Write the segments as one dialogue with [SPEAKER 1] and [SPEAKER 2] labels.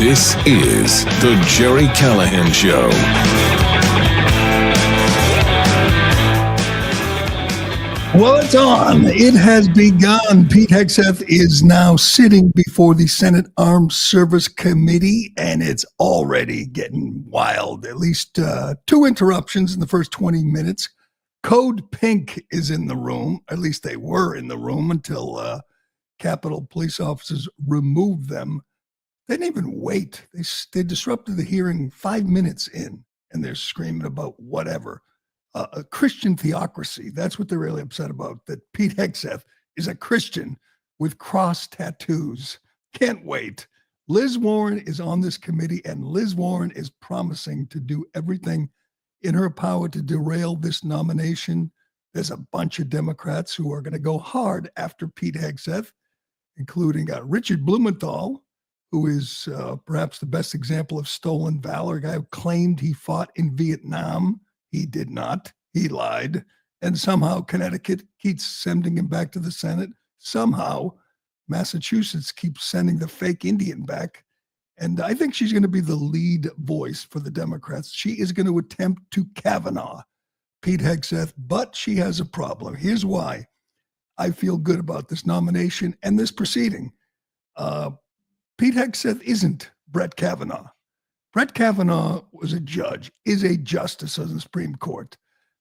[SPEAKER 1] This is the Gerry Callahan Show.
[SPEAKER 2] Well, it's on. It has begun. Pete Hegseth is now sitting before the Senate Armed Service Committee, and it's already getting wild. At least two interruptions in the first 20 minutes. Code Pink is in the room. At least they were in the room until Capitol police officers removed them. They didn't even wait. They disrupted the hearing 5 minutes in, and they're screaming about whatever. A Christian theocracy. That's what they're really upset about, that Pete Hegseth is a Christian with cross tattoos. Can't wait. Liz Warren is on this committee, and Liz Warren is promising to do everything in her power to derail this nomination. There's a bunch of Democrats who are going to go hard after Pete Hegseth, including Richard Blumenthal, who is perhaps the best example of stolen valor, a guy who claimed he fought in Vietnam. He did not. He lied. And somehow Connecticut keeps sending him back to the Senate. Somehow Massachusetts keeps sending the fake Indian back. And I think she's going to be the lead voice for the Democrats. She is going to attempt to Kavanaugh Pete Hegseth, but she has a problem. Here's why I feel good about this nomination and this proceeding. Pete Hegseth isn't Brett Kavanaugh. Brett Kavanaugh was a judge, is a justice on the Supreme Court.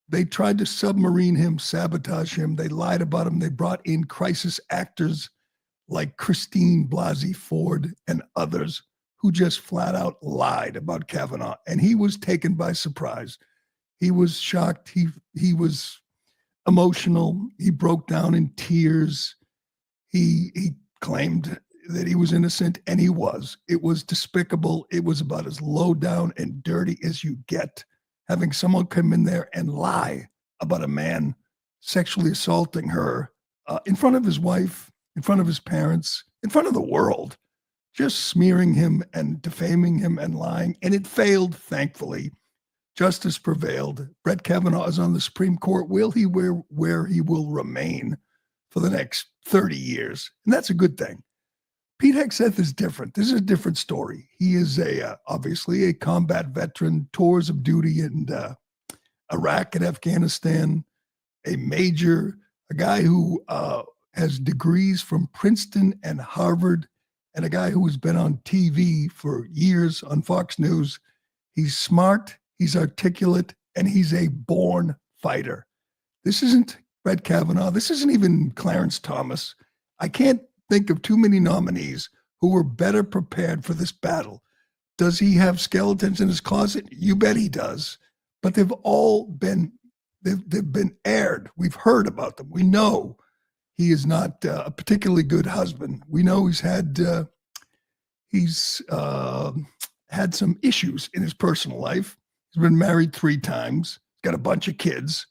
[SPEAKER 2] They tried to submarine him, sabotage him. They lied about him. They brought in crisis actors like Christine Blasey Ford and others who just flat out lied about Kavanaugh. And he was taken by surprise. He was shocked. He was emotional. He broke down in tears. He claimed that he was innocent, and he was. It was despicable. It was about as low down and dirty as you get, having someone come in there and lie about a man sexually assaulting her in front of his wife, in front of his parents, in front of the world, just smearing him and defaming him and lying. And it failed, thankfully. Justice prevailed. Brett Kavanaugh is on the Supreme Court. Will he where he will remain for the next 30 years? And that's a good thing. Pete Hegseth is different. This is a different story. He is obviously a combat veteran, tours of duty in Iraq and Afghanistan, a major, a guy who has degrees from Princeton and Harvard, and a guy who has been on TV for years on Fox News. He's smart, he's articulate, and he's a born fighter. This isn't Brett Kavanaugh. This isn't even Clarence Thomas. I can't think of too many nominees who were better prepared for this battle. Does he have skeletons in his closet? You bet he does. But they've been aired. We've heard about them. We know he is not a particularly good husband. We know he's had some issues in his personal life. He's been married 3 times. He's got a bunch of kids.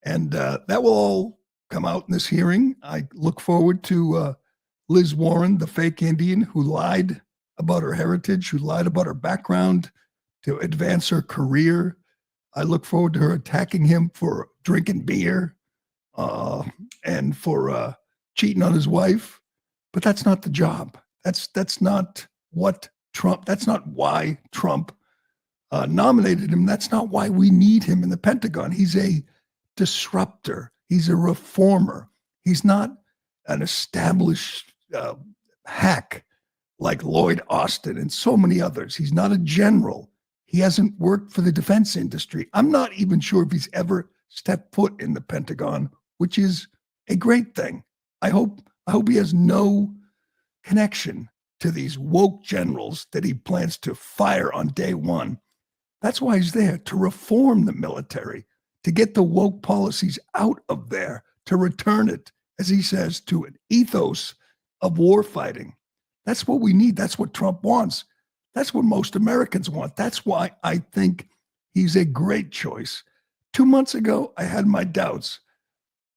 [SPEAKER 2] And that will all come out in this hearing. I look forward to Liz Warren, the fake Indian who lied about her heritage, who lied about her background to advance her career. I look forward to her attacking him for drinking beer and for cheating on his wife. But that's not the job. That's not what Trump, that's not why Trump nominated him. That's not why we need him in the Pentagon. He's a disruptor. He's a reformer. He's not an established hack like Lloyd Austin and so many others. He's not a general. He hasn't worked for the defense industry. I'm not even sure if he's ever stepped foot in the Pentagon, which is a great thing. I hope he has no connection to these woke generals that he plans to fire on day one. That's why he's there, to reform the military, to get the woke policies out of there, to return it, as he says, to an ethos of war fighting. That's what we need. That's what Trump wants. That's what most Americans want. That's why I think he's a great choice. 2 months ago, I had my doubts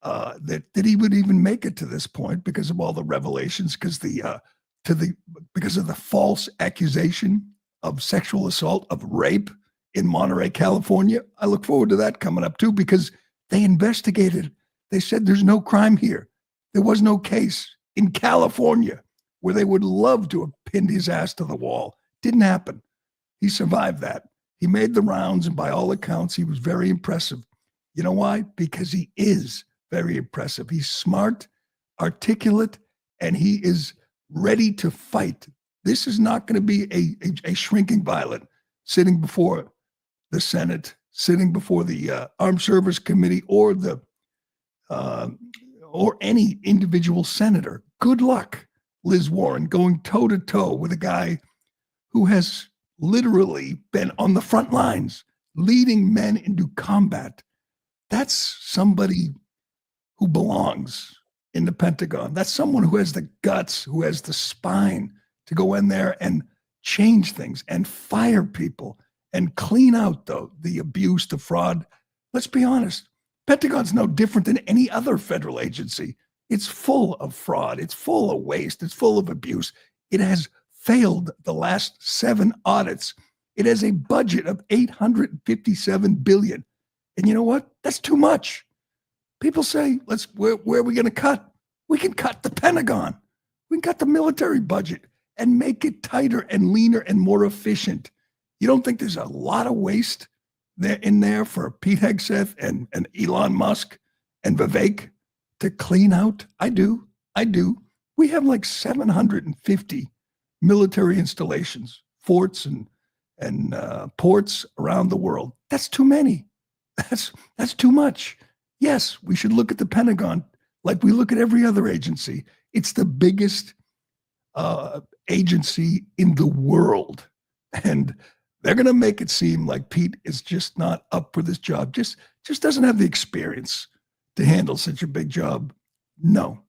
[SPEAKER 2] that he would even make it to this point because of all the revelations, because of the false accusation of sexual assault, of rape in Monterey, California. I look forward to that coming up too, because they investigated. They said there's no crime here. There was no case in California, where they would love to have pinned his ass to the wall. Didn't happen. He survived that. He made the rounds, and by all accounts, he was very impressive. You know why? Because he is very impressive. He's smart, articulate, and he is ready to fight. This is not going to be a shrinking violet sitting before the Senate, sitting before the Armed Service Committee, or any individual senator. Good luck, Liz Warren, going toe to toe with a guy who has literally been on the front lines, leading men into combat. That's somebody who belongs in the Pentagon. That's someone who has the guts, who has the spine to go in there and change things and fire people and clean out the abuse, the fraud. Let's be honest. Pentagon's no different than any other federal agency. It's full of fraud. It's full of waste. It's full of abuse. It has failed the last 7 audits. It has a budget of $857 billion. And you know what? That's too much. People say, where are we going to cut? We can cut the Pentagon. We can cut the military budget and make it tighter and leaner and more efficient. You don't think there's a lot of waste in there for Pete Hegseth and Elon Musk and Vivek to clean out? I do. We have like 750 military installations, forts and ports around the world. That's too many. That's too much. Yes, we should look at the Pentagon like we look at every other agency. It's the biggest agency in the world. And they're going to make it seem like Pete is just not up for this job, just doesn't have the experience to handle such a big job. No.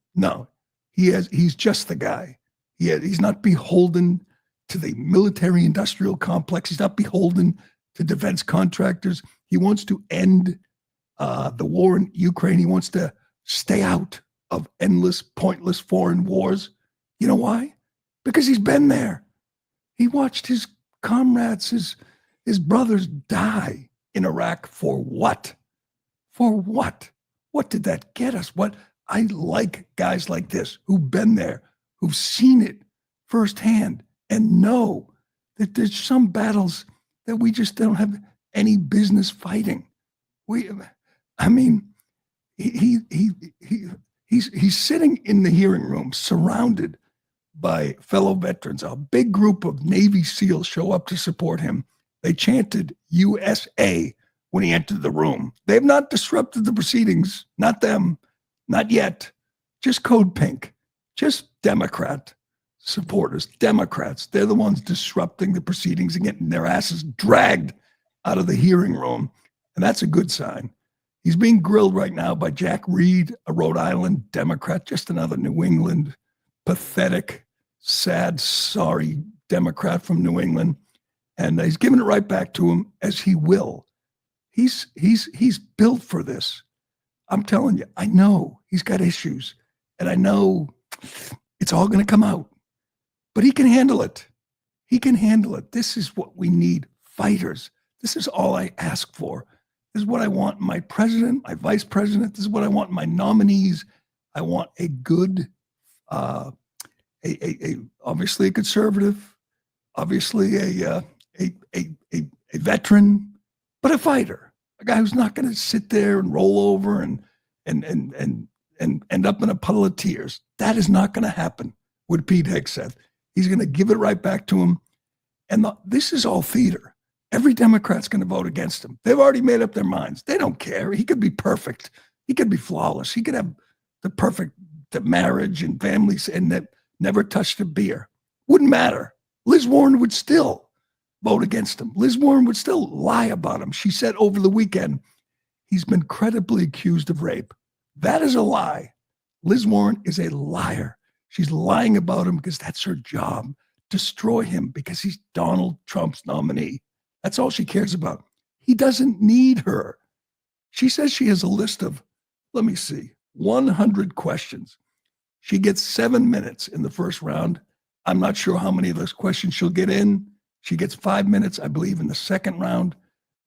[SPEAKER 2] He's just the guy. He's not beholden to the military industrial complex. He's not beholden to defense contractors. He wants to end the war in Ukraine. He wants to stay out of endless, pointless foreign wars. You know why? Because he's been there. He watched his comrades, his brothers die in Iraq for what? For what? What did that get us? What? I like guys like this who've been there, who've seen it firsthand and know that there's some battles that we just don't have any business fighting. He's sitting in the hearing room surrounded by fellow veterans. A big group of Navy SEALs show up to support him. They chanted USA when he entered the room. They have not disrupted the proceedings. Not them. Not yet. Just Code Pink. Just Democrat supporters. Democrats. They're the ones disrupting the proceedings and getting their asses dragged out of the hearing room. And that's a good sign. He's being grilled right now by Jack Reed, a Rhode Island Democrat, just another New England, pathetic, sad, sorry Democrat from New England. And he's giving it right back to him, as he will. He's built for this. I'm telling you, I know he's got issues, and I know it's all going to come out, but he can handle it. He can handle it. This is what we need, fighters. This is all I ask for. This is what I want in my president, my vice president. This is what I want in my nominees. I want a good, obviously a conservative, obviously a veteran, but a fighter, a guy who's not going to sit there and roll over and end up in a puddle of tears. That is not going to happen with Pete Hegseth. He's going to give it right back to him. And this is all theater. Every Democrat's going to vote against him. They've already made up their minds. They don't care. He could be perfect. He could be flawless. He could have the perfect marriage and families and that never touched a beer. Wouldn't matter. Liz Warren would still vote against him. Liz Warren would still lie about him. She said over the weekend, he's been credibly accused of rape. That is a lie. Liz Warren is a liar. She's lying about him because that's her job. Destroy him because he's Donald Trump's nominee. That's all she cares about. He doesn't need her. She says she has a list of, 100 questions. She gets 7 minutes in the first round. I'm not sure how many of those questions she'll get in. She gets 5 minutes, I believe, in the second round.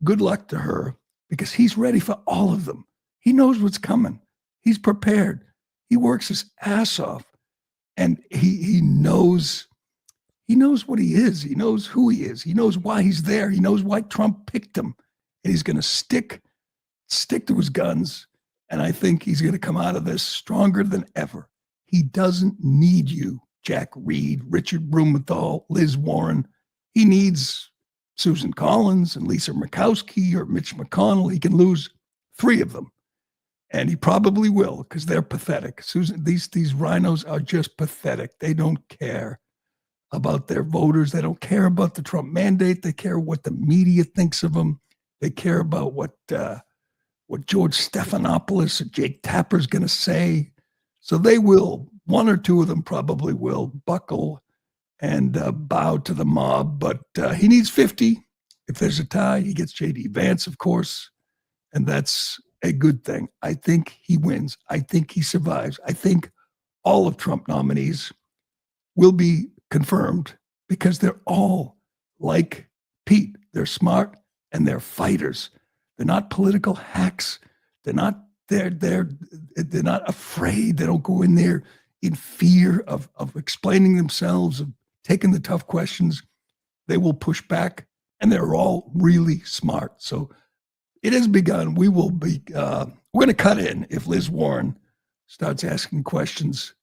[SPEAKER 2] Good luck to her, because he's ready for all of them. He knows what's coming. He's prepared. He works his ass off. And he knows He knows what he is. He knows who he is. He knows why he's there. He knows why Trump picked him. And he's going to stick to his guns. And I think he's going to come out of this stronger than ever. He doesn't need you, Jack Reed, Richard Blumenthal, Liz Warren. He needs Susan Collins and Lisa Murkowski or Mitch McConnell. He can lose 3 of them. And he probably will because they're pathetic. These rhinos are just pathetic. They don't care about their voters. They don't care about the Trump mandate. They care what the media thinks of them. They care about what George Stephanopoulos or Jake Tapper's going to say. So they will, 1 or 2 of them probably will buckle and bow to the mob. But he needs 50. If there's a tie, he gets J.D. Vance, of course. And that's a good thing. I think he wins. I think he survives. I think all of Trump nominees will be confirmed because they're all like Pete. They're smart and they're fighters. They're not political hacks. They're not afraid. They don't go in there in fear of explaining themselves, of taking the tough questions. They will push back, and they're all really smart. So it has begun. We will be. We're going to cut in if Liz Warren starts asking questions.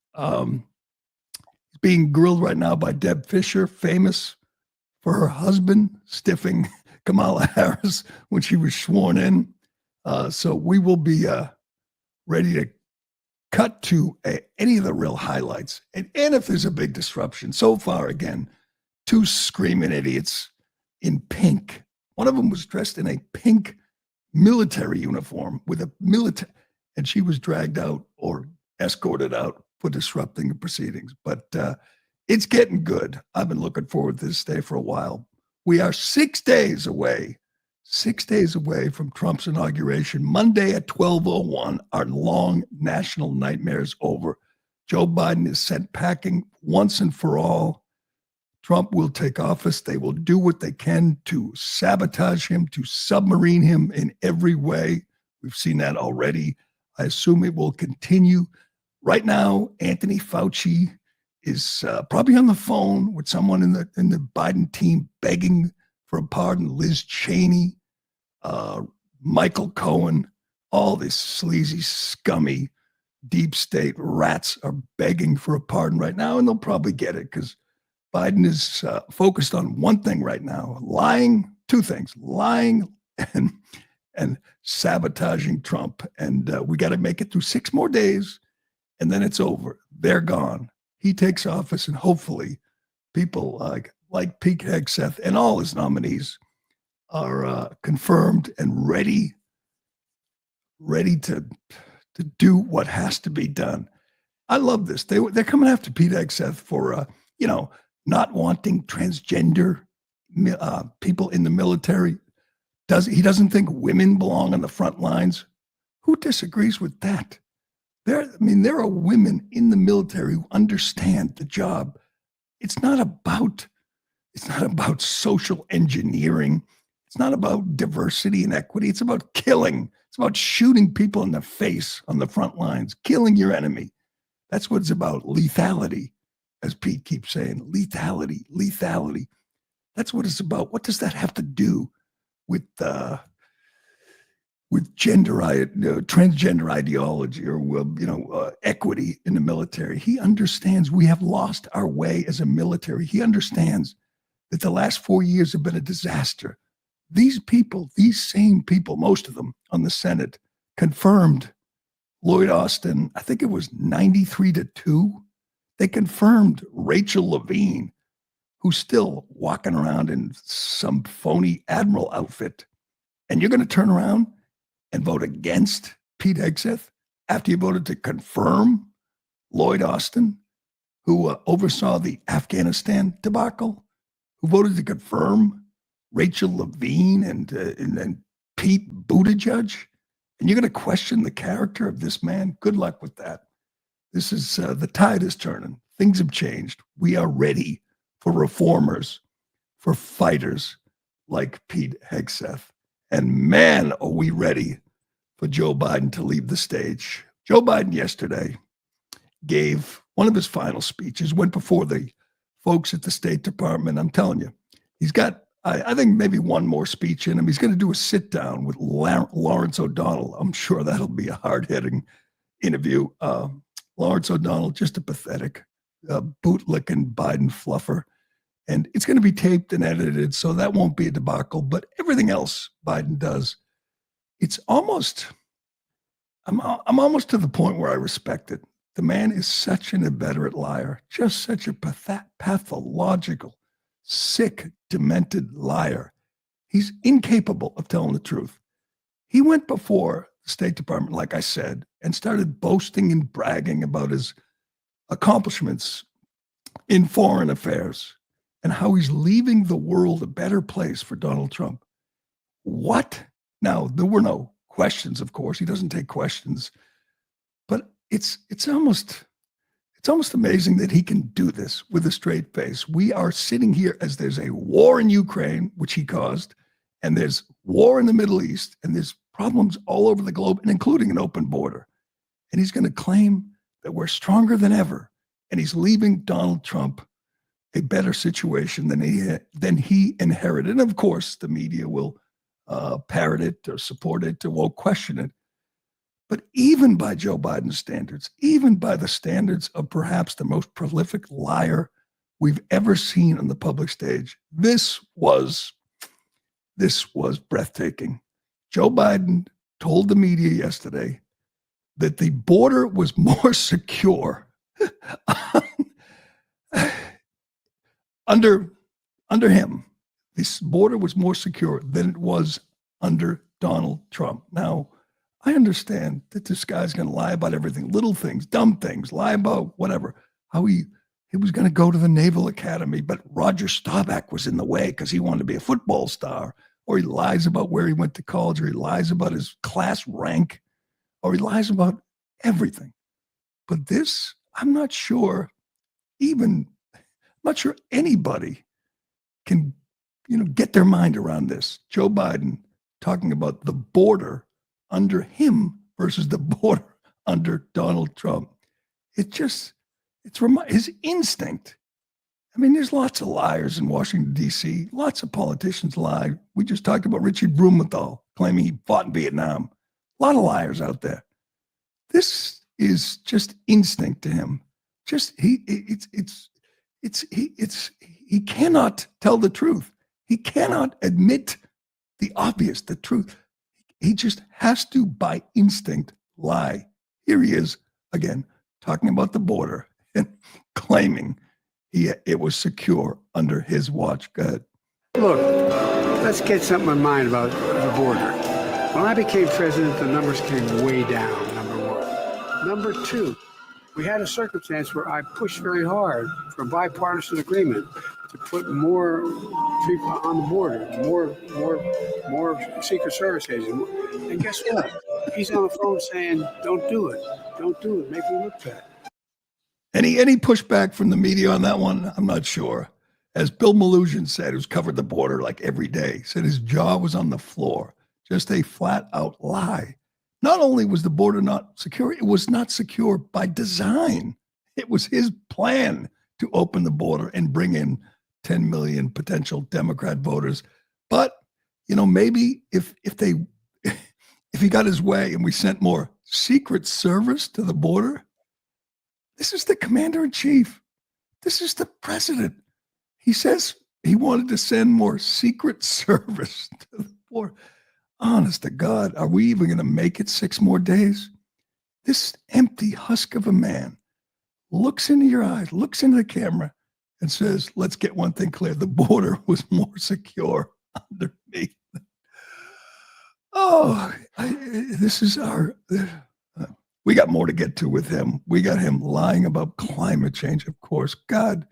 [SPEAKER 2] Being grilled right now by Deb Fisher, famous for her husband stiffing Kamala Harris when she was sworn in. So we will be ready to cut to any of the real highlights. And if there's a big disruption, so far, again, 2 screaming idiots in pink. One of them was dressed in a pink military uniform with a military, and she was dragged out or escorted out for disrupting the proceedings. But it's getting good. I've been looking forward to this day for a while. We are 6 days away from Trump's inauguration. Monday at 12:01, our long national nightmare is over. Joe Biden is sent packing once and for all. Trump will take office. They will do what they can to sabotage him, to submarine him in every way. We've seen that already. I assume it will continue. Right now, Anthony Fauci is probably on the phone with someone in the Biden team begging for a pardon. Liz Cheney, Michael Cohen, all these sleazy, scummy, deep state rats are begging for a pardon right now, and they'll probably get it because Biden is focused on one thing right now: lying. 2 things: lying and sabotaging Trump. And we got to make it through 6 more days, and then it's over. They're gone. He takes office, and hopefully people like Pete Hegseth and all his nominees are confirmed and ready to do what has to be done. I love this. They're coming after Pete Hegseth for, not wanting transgender people in the military. He doesn't think women belong on the front lines. Who disagrees with that? There are women in the military who understand the job. It's not about social engineering. It's not about diversity and equity. It's about killing. It's about shooting people in the face on the front lines, killing your enemy. That's what it's about. Lethality, as Pete keeps saying. Lethality, lethality. That's what it's about. What does that have to do with transgender ideology or equity in the military? He understands we have lost our way as a military. He understands that the last 4 years have been a disaster. These same people, most of them on the Senate, confirmed Lloyd Austin. I think it was 93-2. They confirmed Rachel Levine, who's still walking around in some phony admiral outfit. And you're going to turn around and vote against Pete Hegseth after you voted to confirm Lloyd Austin, who oversaw the Afghanistan debacle, who voted to confirm Rachel Levine and Pete Buttigieg, and you're going to question the character of this man? Good luck with that. This is the tide is turning. Things have changed. We are ready for reformers, for fighters like Pete Hegseth. And man, are we ready for Joe Biden to leave the stage. Joe Biden yesterday gave one of his final speeches, went before the folks at the State Department, I'm telling you, he's got, I think, maybe one more speech in him. He's going to do a sit down with Lawrence O'Donnell. I'm sure that'll be a hard-hitting interview. Lawrence O'Donnell, just a pathetic, bootlicking Biden fluffer. And it's going to be taped and edited, so that won't be a debacle. But everything else Biden does, it's almost, I'm almost to the point where I respect it. The man is such an inveterate liar, just such a pathological, sick, demented liar. He's incapable of telling the truth. He went before the State Department, like I said, and started boasting and bragging about his accomplishments in foreign affairs and how he's leaving the world a better place for Donald Trump. What? Now, there were no questions, of course. He doesn't take questions. But it's almost amazing that he can do this with a straight face. We are sitting here as there's a war in Ukraine, which he caused, and there's war in the Middle East, and there's problems all over the globe, and including an open border. And he's going to claim that we're stronger than ever, and he's leaving Donald Trump a better situation than he inherited. And of course, the media will parrot it or support it or won't question it. But even by Joe Biden's standards, even by the standards of perhaps the most prolific liar we've ever seen on the public stage, this was breathtaking. Joe Biden told the media yesterday that the border was more secure under him. This border was more secure than it was under Donald Trump. Now, I understand that this guy's going to lie about everything, little things, dumb things, lie about whatever, how he was going to go to the Naval Academy, but Roger Staubach was in the way because he wanted to be a football star, or he lies about where he went to college, or he lies about his class rank, or he lies about everything. But this, I'm not sure anybody can, get their mind around this. Joe Biden talking about the border under him versus the border under Donald Trump. It's his instinct. I mean, there's lots of liars in Washington, D.C. Lots of politicians lie. We just talked about Richie Blumenthal claiming he fought in Vietnam. A lot of liars out there. This is just instinct to him. He cannot tell the truth. He cannot admit the obvious, the truth. He just has to, by instinct, lie. Here he is, again, talking about the border and claiming it was secure under his watch. Go ahead.
[SPEAKER 3] Look, let's get something in mind about the border. When I became president, the numbers came way down, number one. Number two, we had a circumstance where I pushed very hard for a bipartisan agreement to put more people on the border, more Secret Service agents. And guess what? He's on the phone saying, don't do it. Don't do it. Make me look bad.
[SPEAKER 2] Any pushback from the media on that one? I'm not sure. As Bill Maloogian said, who's covered the border like every day, said his jaw was on the floor. Just a flat out lie. Not only was the border not secure, it was not secure by design. It was his plan to open the border and bring in 10 million potential Democrat voters. But, maybe if he got his way and we sent more Secret Service to the border, this is the commander in chief. This is the president. He says he wanted to send more Secret Service to the border. Honest to God, are we even going to make it 6 more days? This empty husk of a man looks into your eyes, looks into the camera, and says, let's get one thing clear. The border was more secure under me. We got more to get to with him. We got him lying about climate change, of course. God,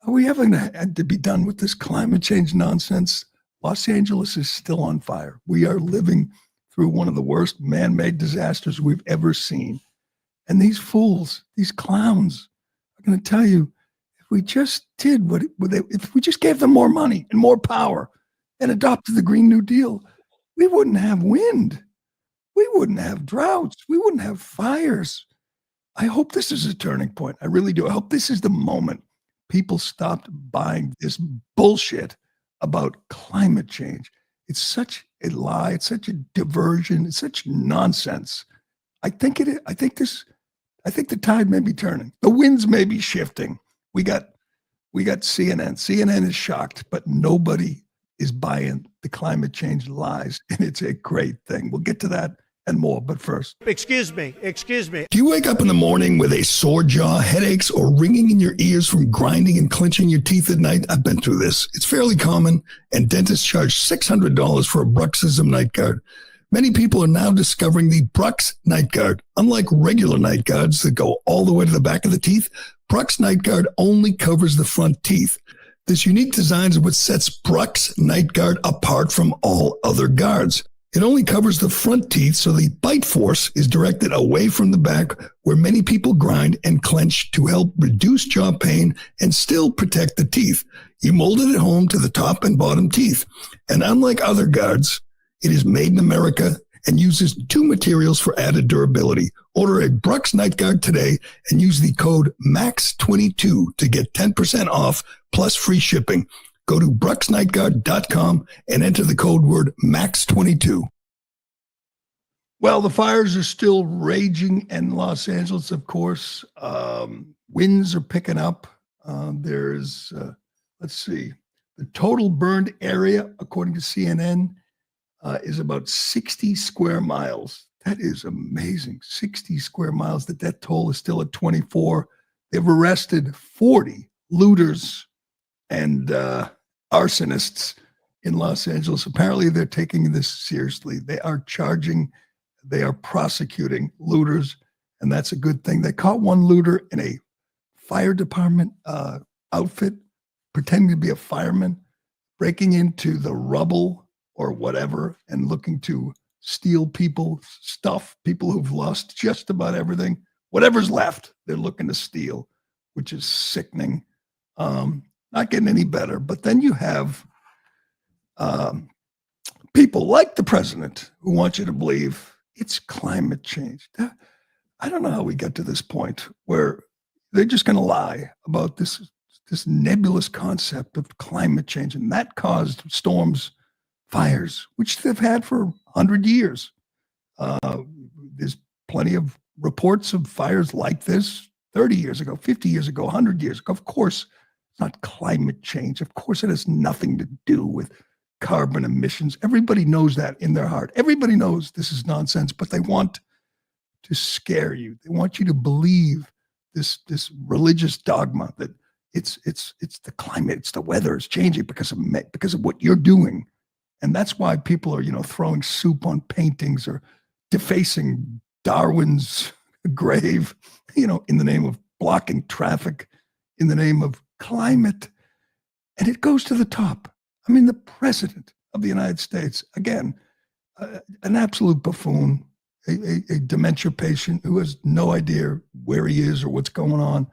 [SPEAKER 2] are we ever going to be done with this climate change nonsense? Los Angeles is still on fire. We are living through one of the worst man-made disasters we've ever seen. And these fools, these clowns, are going to tell you, if we just did if we just gave them more money and more power and adopted the Green New Deal, we wouldn't have wind. We wouldn't have droughts. We wouldn't have fires. I hope this is a turning point. I really do. I hope this is the moment people stopped buying this bullshit about climate change. It's such a lie. It's such a diversion. It's such nonsense. I think it is. I think the tide may be turning. The winds may be shifting. We got CNN. CNN is shocked, but nobody is buying the climate change lies, and it's a great thing. We'll get to that and more, but first.
[SPEAKER 4] Excuse me.
[SPEAKER 2] Do you wake up in the morning with a sore jaw, headaches, or ringing in your ears from grinding and clenching your teeth at night? I've been through this. It's fairly common, and dentists charge $600 for a bruxism night guard. Many people are now discovering the Brux Night Guard. Unlike regular night guards that go all the way to the back of the teeth, Brux Night Guard only covers the front teeth. This unique design is what sets Brux Night Guard apart from all other guards. It only covers the front teeth, so the bite force is directed away from the back, where many people grind and clench to help reduce jaw pain and still protect the teeth. You mold it at home to the top and bottom teeth. And unlike other guards, it is made in America and uses two materials for added durability. Order a Brux Night Guard today and use the code MAX22 to get 10% off plus free shipping. Go to bruxnightguard.com and enter the code word MAX22. Well, the fires are still raging in Los Angeles, of course. Winds are picking up. Let's see, the total burned area, according to CNN, is about 60 square miles. That is amazing. 60 square miles. The death toll is still at 24. They've arrested 40 looters and arsonists in Los Angeles. Apparently, they're taking this seriously. They are prosecuting looters, and that's a good thing. They caught one looter in a fire department outfit, pretending to be a fireman, breaking into the rubble or whatever, and looking to steal people's stuff, people who've lost just about everything. Whatever's left, they're looking to steal, which is sickening. Not getting any better. But then you have people like the president who want you to believe it's climate change. I don't know how we get to this point where they're just going to lie about this nebulous concept of climate change, and that caused storms, fires, which they've had for 100 years. There's plenty of reports of fires like this 30 years ago, 50 years ago, 100 years ago. Of course, it's not climate change. Of course, it has nothing to do with carbon emissions. Everybody knows that in their heart. Everybody knows this is nonsense, but they want to scare you. They want you to believe this religious dogma that it's the climate, it's the weather is changing because of what you're doing. And that's why people are, throwing soup on paintings or defacing Darwin's grave, in the name of blocking traffic, in the name of climate. And it goes to the top. I mean, the president of the United States, again, an absolute buffoon, a dementia patient who has no idea where he is or what's going on,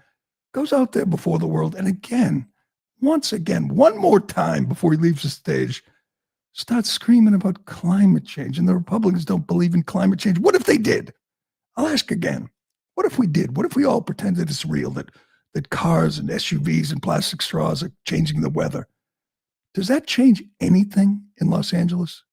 [SPEAKER 2] goes out there before the world. And once again, one more time before he leaves the stage, starts screaming about climate change. And the Republicans don't believe in climate change. What if they did? I'll ask again. What if we did? What if we all pretended it's real, that cars and SUVs and plastic straws are changing the weather? Does that change anything in Los Angeles?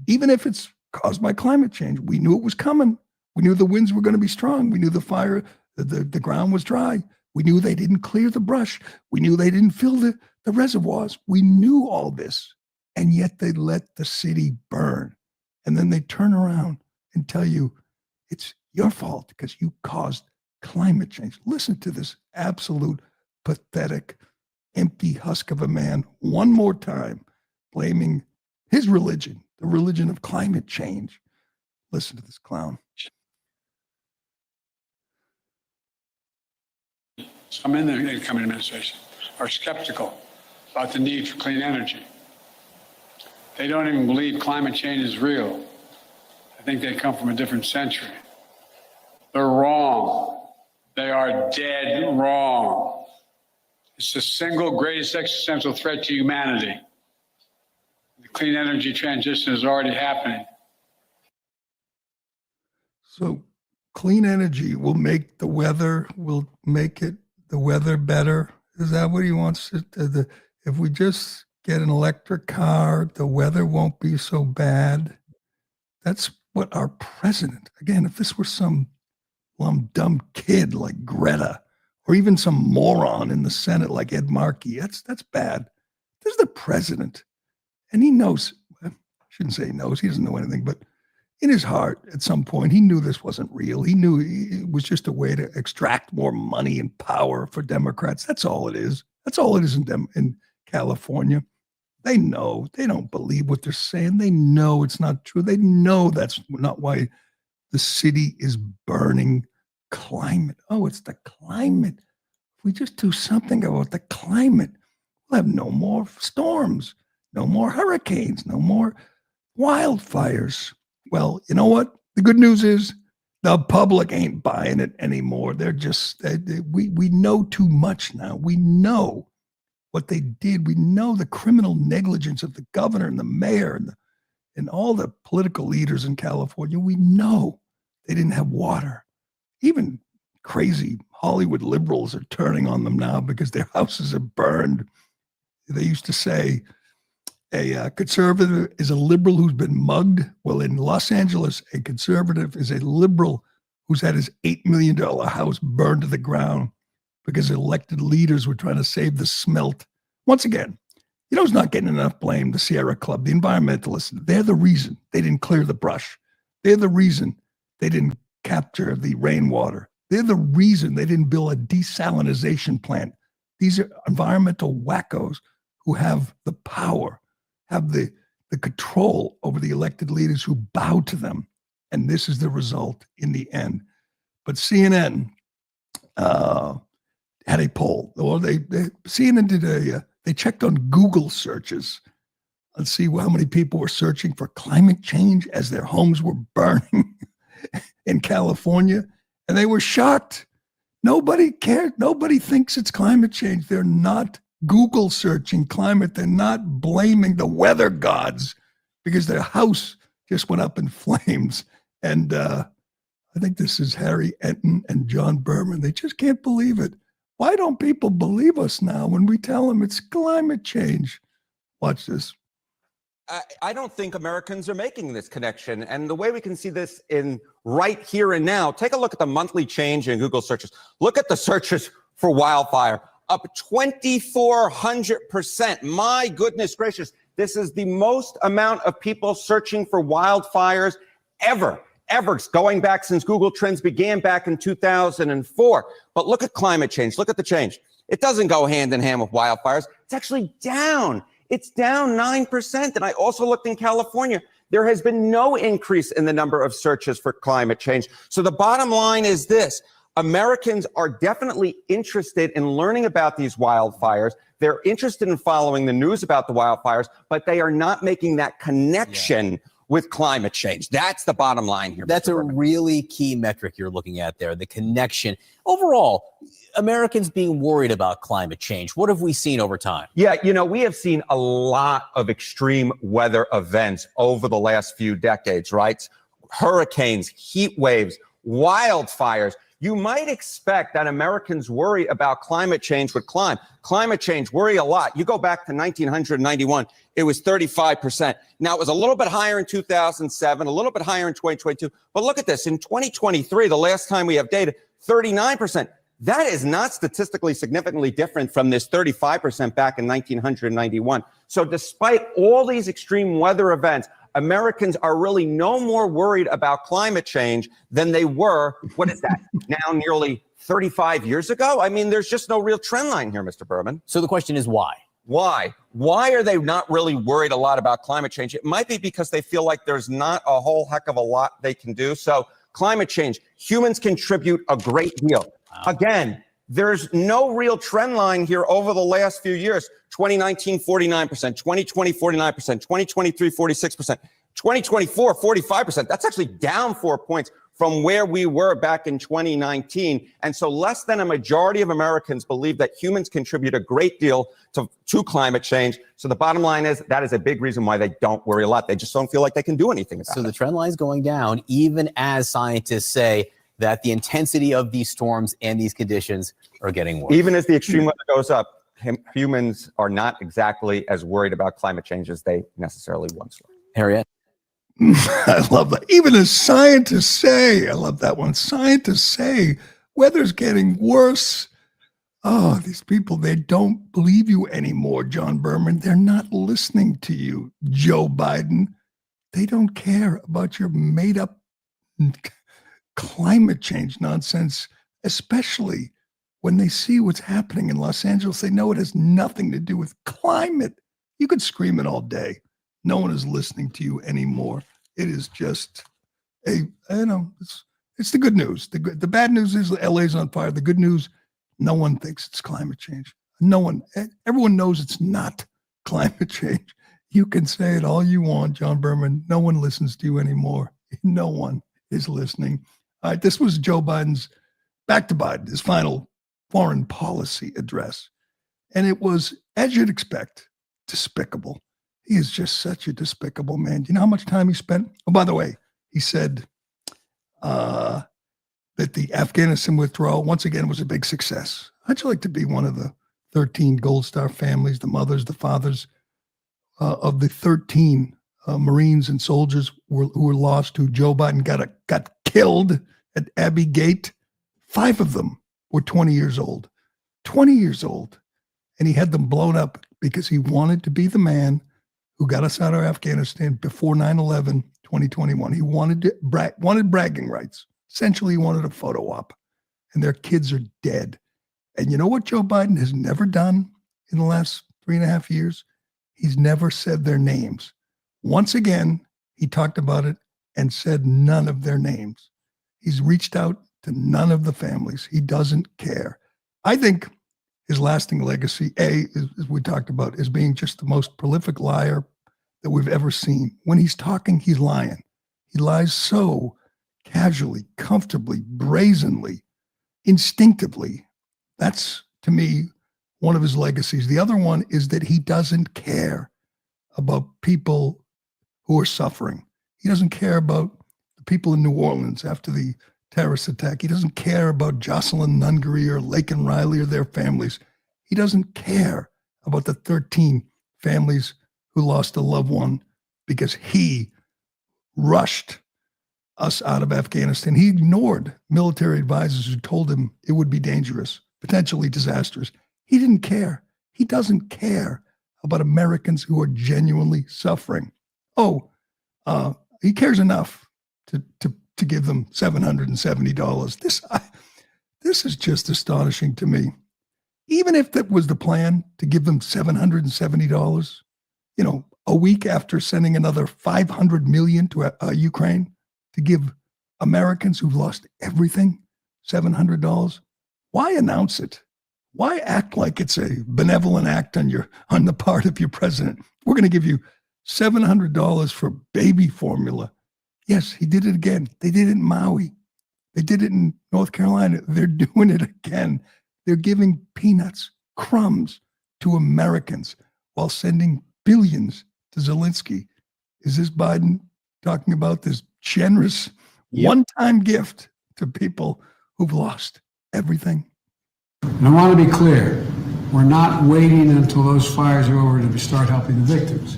[SPEAKER 2] Even if it's caused by climate change, we knew it was coming. We knew the winds were going to be strong. We knew the fire, the ground was dry. We knew they didn't clear the brush. We knew they didn't fill the reservoirs. We knew all this. And yet they let the city burn. And then they turn around and tell you it's your fault because you caused climate change. Listen to this absolute pathetic, empty husk of a man one more time, blaming his religion, the religion of climate change. Listen to this clown.
[SPEAKER 3] Some in the incoming administration are skeptical about the need for clean energy. They don't even believe climate change is real. I think they come from a different century. They're wrong. They are dead wrong. It's the single greatest existential threat to humanity. The clean energy transition is already happening.
[SPEAKER 2] So clean energy will make the weather better. Is that what he wants? If we just get an electric car, the weather won't be so bad. That's what our president, again, if this were some dumb kid like Greta, or even some moron in the Senate like Ed Markey, that's bad. This is the president. And he knows, I shouldn't say he knows, he doesn't know anything, but in his heart, at some point, he knew this wasn't real. He knew it was just a way to extract more money and power for Democrats. That's all it is. That's all it is in California. They know. They don't believe what they're saying. They know it's not true. They know that's not why the city is burning. Climate. Oh, it's the climate. If we just do something about the climate, we'll have no more storms, no more hurricanes, no more wildfires. Well, you know what? The good news is the public ain't buying it anymore. They're just, we know too much now. We know what they did. We know the criminal negligence of the governor and the mayor and all the political leaders in California. We know they didn't have water. Even crazy Hollywood liberals are turning on them now because their houses are burned. They used to say a conservative is a liberal who's been mugged. Well, in Los Angeles, a conservative is a liberal who's had his $8 million house burned to the ground because elected leaders were trying to save the smelt. Once again, you know who's not getting enough blame? The Sierra Club, the environmentalists. They're the reason they didn't clear the brush. They're the reason they didn't capture the rainwater. They're the reason they didn't build a desalinization plant. These are environmental wackos who have the power, have the control over the elected leaders who bow to them. And this is the result in the end. But CNN had a poll, or CNN did they checked on Google searches. Let's see how many people were searching for climate change as their homes were burning in California, and they were shocked. Nobody cared. Nobody thinks it's climate change. They're not Google searching climate. They're not blaming the weather gods because their house just went up in flames. And I think this is Harry Enton and John Berman. They just can't believe it. Why don't people believe us now when we tell them it's climate change? Watch this.
[SPEAKER 4] I don't think Americans are making this connection. And the way we can see this in right here and now, take a look at the monthly change in Google searches. Look at the searches for wildfire, up 2,400%. My goodness gracious. This is the most amount of people searching for wildfires ever going back since Google Trends began back in 2004. But look at climate change. Look at the change. It doesn't go hand in hand with wildfires. It's actually down. It's down 9%. And I also looked in California. There has been no increase in the number of searches for climate change. So the bottom line is this. Americans are definitely interested in learning about these wildfires. They're interested in following the news about the wildfires, but they are not making that connection with climate change. That's the bottom line here.
[SPEAKER 5] That's a really key metric you're looking at there, the connection. Overall, Americans being worried about climate change. What have we seen over time?
[SPEAKER 4] Yeah, we have seen a lot of extreme weather events over the last few decades, right? Hurricanes, heat waves, wildfires. You might expect that Americans worry about climate change with climate change worry a lot. You go back to 1991, it was 35%. Now, it was a little bit higher in 2007, a little bit higher in 2022. But look at this. In 2023, the last time we have data, 39%. That is not statistically significantly different from this 35% back in 1991. So despite all these extreme weather events, Americans are really no more worried about climate change than they were, what is that, now nearly 35 years ago? I mean, there's just no real trend line here, Mr. Berman.
[SPEAKER 5] So the question is why?
[SPEAKER 4] Why? Why are they not really worried a lot about climate change? It might be because they feel like there's not a whole heck of a lot they can do. So climate change, humans contribute a great deal. Wow. Again, there's no real trend line here over the last few years. 2019, 49%, 2020, 49%, 2023, 46%, 2024, 45%. That's actually down 4 points from where we were back in 2019. And so less than a majority of Americans believe that humans contribute a great deal to climate change. So the bottom line is that is a big reason why they don't worry a lot. They just don't feel like they can do anything about it.
[SPEAKER 5] So the trend line is going down, even as scientists say that the intensity of these storms and these conditions are getting worse.
[SPEAKER 4] Even as the extreme weather goes up, humans are not exactly as worried about climate change as they necessarily once were.
[SPEAKER 5] Harriet?
[SPEAKER 2] I love that. Even as scientists say, I love that one. Scientists say weather's getting worse. Oh, these people, they don't believe you anymore, John Berman. They're not listening to you, Joe Biden. They don't care about your made up climate change nonsense, especially when they see what's happening in Los Angeles. They know it has nothing to do with climate. You could scream it all day. No one is listening to you anymore. It is just it's the good news. The bad news is LA's on fire. The good news, no one thinks it's climate change. Everyone knows it's not climate change. You can say it all you want, John Berman. No one listens to you anymore. No one is listening. All right, this was Joe Biden's, back to Biden, his final foreign policy address. And it was, as you'd expect, despicable. He is just such a despicable man. Do you know how much time he spent? Oh, by the way, he said that the Afghanistan withdrawal, once again, was a big success. How'd you like to be one of the 13 Gold Star families, the mothers, the fathers of the 13 Marines and soldiers who were lost, who Joe Biden got killed at Abbey Gate? 5 of them were 20 years old. 20 years old. And he had them blown up because he wanted to be the man who got us out of Afghanistan before 9/11, 2021. He wanted bragging rights. Essentially, he wanted a photo op. And their kids are dead. And you know what Joe Biden has never done in the last 3.5 years? He's never said their names. Once again, he talked about it and said none of their names. He's reached out to none of the families. He doesn't care. I think his lasting legacy, as we talked about, is being just the most prolific liar that we've ever seen. When he's talking, he's lying. He lies so casually, comfortably, brazenly, instinctively. That's, to me, one of his legacies. The other one is that he doesn't care about people who are suffering. He doesn't care about the people in New Orleans after the terrorist attack. He doesn't care about Jocelyn Nungaray or Laken Riley or their families. He doesn't care about the 13 families who lost a loved one because he rushed us out of Afghanistan. He ignored military advisors who told him it would be dangerous, potentially disastrous. He didn't care. He doesn't care about Americans who are genuinely suffering. He cares enough to give them $770. This is just astonishing to me. Even if that was the plan, to give them $770, a week after sending another $500 million to Ukraine, to give Americans who've lost everything $700, why announce it? Why act like it's a benevolent act on the part of your president? We're going to give you $700 for baby formula. Yes, he did it again. They did it in Maui. They did it in North Carolina. They're doing it again. They're giving peanuts, crumbs to Americans while sending billions to Zelensky. Is this Biden talking about this generous one-time gift to people who've lost everything?
[SPEAKER 3] And I want to be clear, we're not waiting until those fires are over to start helping the victims.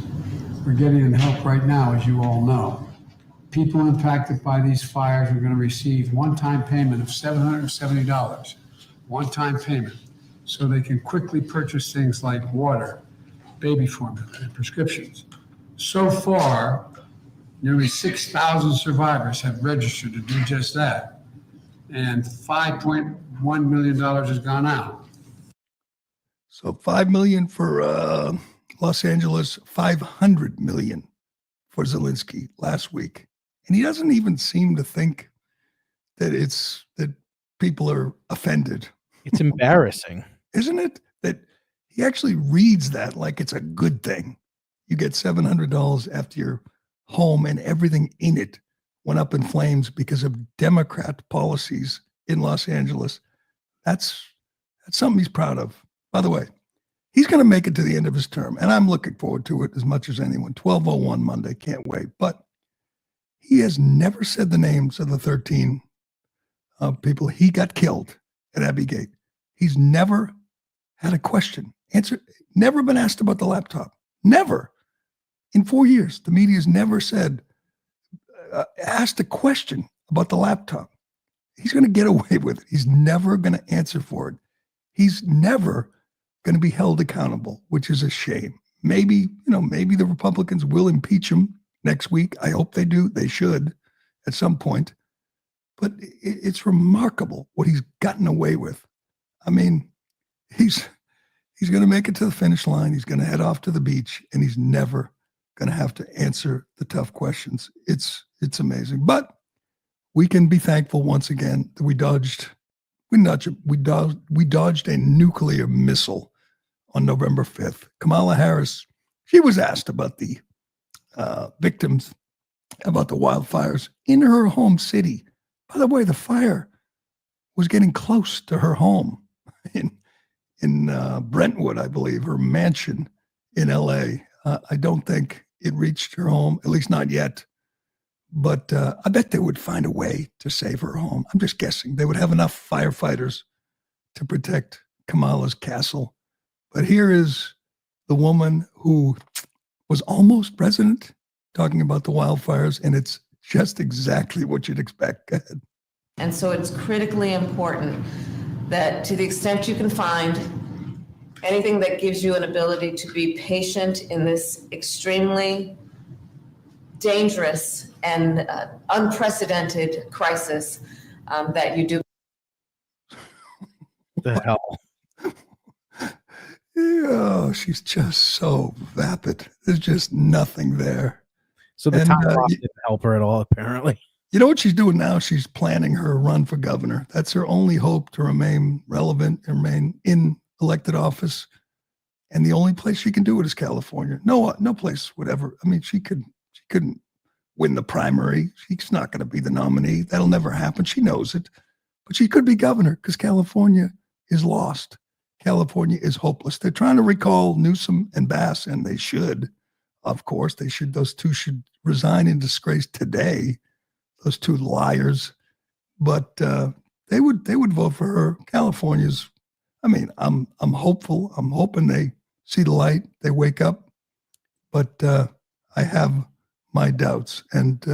[SPEAKER 3] We're getting them help right now, as you all know. People impacted by these fires are going to receive one-time payment of $770, one-time payment, so they can quickly purchase things like water, baby formula, and prescriptions. So far, nearly 6,000 survivors have registered to do just that, and $5.1 million has gone out.
[SPEAKER 2] So $5 million for Los Angeles, $500 million for Zelensky last week. And he doesn't even seem to think that people are offended.
[SPEAKER 6] It's embarrassing.
[SPEAKER 2] Isn't it? That he actually reads that like it's a good thing. You get $700 after your home and everything in it went up in flames because of Democrat policies in Los Angeles. That's something he's proud of. By the way, he's going to make it to the end of his term, and I'm looking forward to it as much as anyone. 12:01 Monday, can't wait. But he has never said the names of the 13 of people. He got killed at Abbey Gate. He's never had a question answered, never been asked about the laptop. Never. In 4 years, the media's never said, asked a question about the laptop. He's going to get away with it. He's never going to answer for it. He's never going to be held accountable, which is a shame. Maybe the Republicans will impeach him next week. I hope they do. They should at some point. But it's remarkable what he's gotten away with. I mean, he's going to make it to the finish line. He's going to head off to the beach, and he's never going to have to answer the tough questions. It's amazing. But we can be thankful once again that we dodged a nuclear missile on November 5th. Kamala Harris, she was asked about the victims, about the wildfires in her home city. By the way, the fire was getting close to her home in Brentwood, I believe, her mansion in L.A. I don't think it reached her home, at least not yet. But I bet they would find a way to save her home. I'm just guessing. They would have enough firefighters to protect Kamala's castle. But here is the woman who was almost president talking about the wildfires, and it's just exactly what you'd expect. Go ahead.
[SPEAKER 6] And so it's critically important that to the extent you can find anything that gives you an ability to be patient in this extremely dangerous and unprecedented crisis, that you do.
[SPEAKER 7] The hell?
[SPEAKER 2] Yeah, she's just so vapid. There's just nothing there.
[SPEAKER 7] So the time off didn't help her at all, apparently.
[SPEAKER 2] You know what she's doing now? She's planning her run for governor. That's her only hope to remain relevant and remain in elected office. And the only place she can do it is California. No place would ever. I mean, she couldn't win the primary. She's not going to be the nominee. That'll never happen. She knows it. But she could be governor because California is lost. California is hopeless. They're trying to recall Newsom and Bass, and they should. Of course, they should. Those two should resign in disgrace today. Those two liars. But they would vote for her. California's. I mean, I'm hopeful. I'm hoping they see the light. They wake up. But I have my doubts, and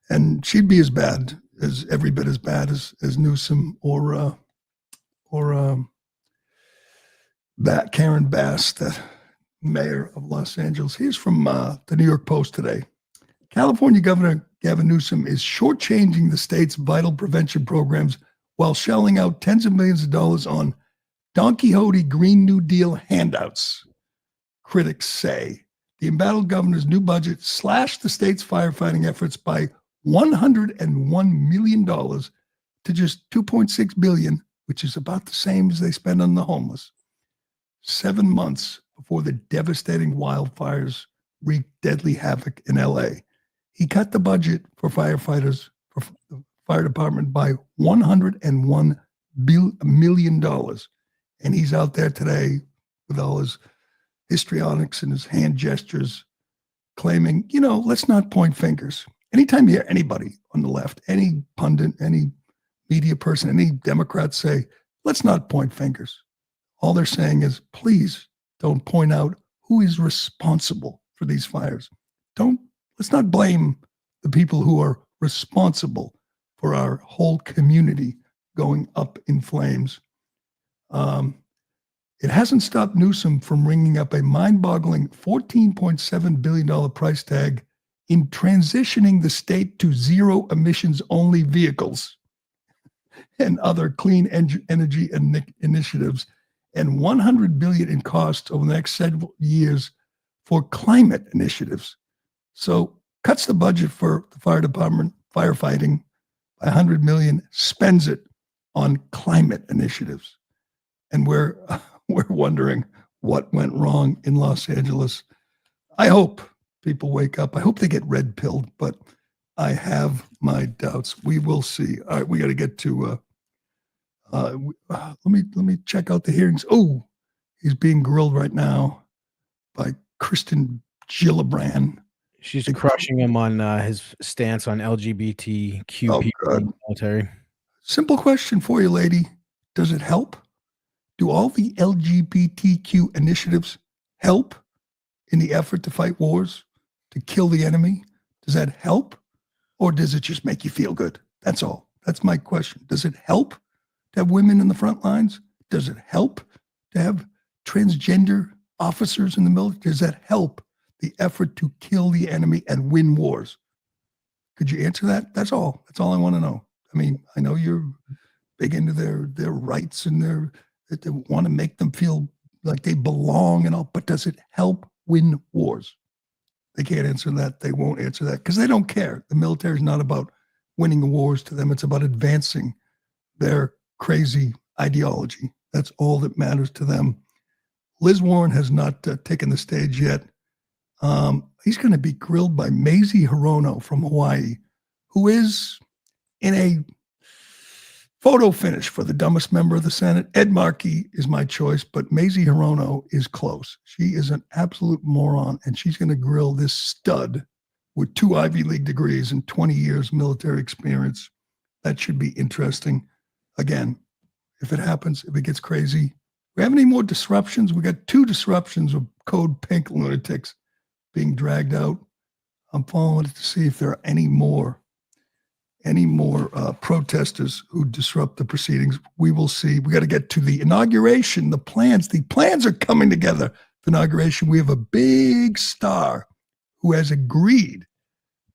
[SPEAKER 2] and she'd be every bit as bad as Newsom or that Karen Bass, the mayor of Los Angeles. Here's from the New York Post today. California Governor Gavin Newsom is shortchanging the state's vital prevention programs while shelling out tens of millions of dollars on Don Quixote Green New Deal handouts. Critics say the embattled governor's new budget slashed the state's firefighting efforts by $101 million to just $2.6 billion, which is about the same as they spend on the homeless, 7 months before the devastating wildfires wreaked deadly havoc in L.A. He cut the budget for firefighters, for the fire department, by $101 million. And he's out there today with all his histrionics and his hand gestures claiming, let's not point fingers. Anytime you hear anybody on the left, any pundit, any media person, any Democrat say, let's not point fingers. All they're saying is, please don't point out who is responsible for these fires. Let's not blame the people who are responsible for our whole community going up in flames. It hasn't stopped Newsom from ringing up a mind-boggling $14.7 billion price tag in transitioning the state to zero emissions only vehicles and other clean energy initiatives, and $100 billion in costs over the next several years for climate initiatives. So cuts the budget for the fire department firefighting by $100 million, spends it on climate initiatives. And we're wondering what went wrong in Los Angeles. I hope people wake up. I hope they get red pilled, but I have my doubts. We will see. All right, we got to get to. Let me check out the hearings. Oh, he's being grilled right now by Kristen Gillibrand.
[SPEAKER 7] She's crushing him on his stance on LGBTQ people in the military.
[SPEAKER 2] Simple question for you, lady. Does it help? Do all the LGBTQ initiatives help in the effort to fight wars, to kill the enemy? Does that help? Or does it just make you feel good? That's all. That's my question. Does it help to have women in the front lines? Does it help to have transgender officers in the military? Does that help the effort to kill the enemy and win wars? Could you answer that? That's all. That's all I want to know. I mean, I know you're big into their rights and that they want to make them feel like they belong and all, but does it help win wars? They can't answer that. They won't answer that because they don't care. The military is not about winning the wars to them. It's about advancing their crazy ideology. That's all that matters to them. Liz Warren has not taken the stage yet. He's going to be grilled by Mazie Hirono from Hawaii, who is in a photo finish for the dumbest member of the Senate. Ed Markey is my choice, but Mazie Hirono is close. She is an absolute moron, and she's going to grill this stud with 2 Ivy League degrees and 20 years military experience. That should be interesting. Again, if it happens, if it gets crazy. We have any more disruptions? We got 2 disruptions of Code Pink lunatics being dragged out. I'm following it to see if there are any more protesters who disrupt the proceedings. We will see. We got to get to the inauguration, the plans. The plans are coming together for inauguration. We have a big star who has agreed